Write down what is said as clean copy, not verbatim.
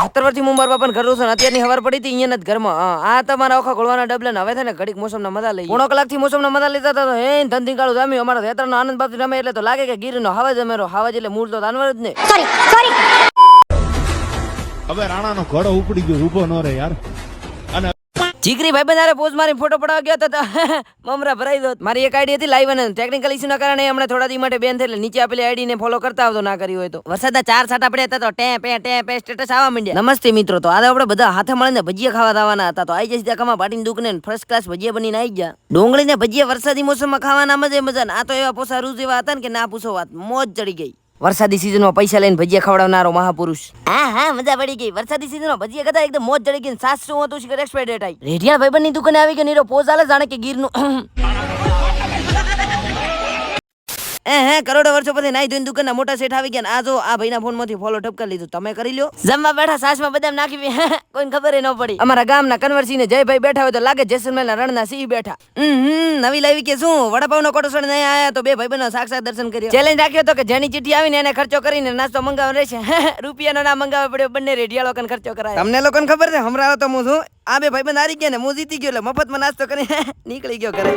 70 વર્ષથી હું મારા બાપાને ઘર છું ને અત્યારની હવાર પડી હતી અહીંયા જ ઘરમાં. આ તમારા ઓખા ગોળવાના ડબલે હવે છે ને ઘડીક મોસમના મજા લઈ. પોણો કલાકથી મોસમના મજા લેતા હતા તો હે ધનથી કાળું જામ્યું. અમારા ખેતરનો આનંદ બાપથી રમે એટલે તો લાગે કે ગીરનો હવા જમેરો. હવા એટલે મૂળ તો જાનવર જ ને. હવે રાણાનો ઘોડો ઉપડી ગયો, ઊભો ન રહે યાર. અને જીગરી ભાઈ બંધારે પોઝ મારી ફોટો પડાવવા ગયા હતા મમરા ભરાઈ દો. મારી એક આઈડી હતી લાઈવ અને ટેકનિકલ ઇશ્યુ ના કારણે હમણાં થોડા દી માટે બેન થઈ એટલે નીચે આપેલી આઈડી ને ફોલો કરતા આવતો ના કરી હોય તો. વરસાદના 4 છાંટા પડ્યા હતા તો ટે પે સ્ટેટસ આવવા માંડ્યા. નમસ્તે મિત્રો, તો આજે આપણે બધા હાથે મળીને ભજીયા ખાવા દાવાના હતા તો આઈ જશે ત્યાં પાટીની દુકાને ફર્સ્ટ ક્લાસ ભજીયા બનીને આવી ગયા. ડુંગળી ને ભજીયા વરસાદી મોસમમાં ખાવાના મજા ને આ તો એવા પોસા રૂઝ એવા હતા ને કે ના પૂછો વાત, મોજ ચડી ગઈ. વરસાદી સીઝનમાં પૈસા લઈને ભજીયા ખવડાવનારો મહાપુરુષ. હા મજા પડી ગઈ. વરસાદી સીઝનમાં ભજીયા ખાતા એકદમ મોજ ચડી ગઈ. 700 હતું શિખર એક્સપાયર ડેટ આવી. રેડિયા ભાઈબંધની દુકાને આવી કે નીરો પોઝ આલે જાણે કે ગીરનું કરોડો વર્ષો પછી નાઈ ધોઈને દુકાનના મોટા શેઠ આવી ગયા. આ જો આ ભાઈના ફોન માંથી ફોલો ટપકા લીધું. તમે કરી લ્યો. જમવા બેઠા સાસમાં બદામ નાખી કોઈને ખબર ન પડી. અમારા ગામના કન્વરસિંહ ને જયભાઈ બેઠા હોય તો લાગે જેસલમેરના રણના સિંહ બેઠા. નવી લાવી કે શું વડાપાવનો કોટોસણ નહીં આયા તો બે ભાઈબંધો સાક્ષાત દર્શન કર્યા. ચેલેન્જ રાખ્યો તો કે જેની ચિઠ્ઠી આવીને એને ખર્ચો કરીને નાસ્તો મંગાવવાનો રહેશે. રૂપિયાનો ના મંગાવવો પડ્યો. બંને રેડિયા લોકોને ખર્ચો કરાય. તમને લોકોને ખબર છે હમણાં તો હું છું આ બે ભાઈબંધ હારી ગયા ને હું જીતી ગયો એટલે મફતમાં નાસ્તો કરીને નીકળી ગયો ઘરે.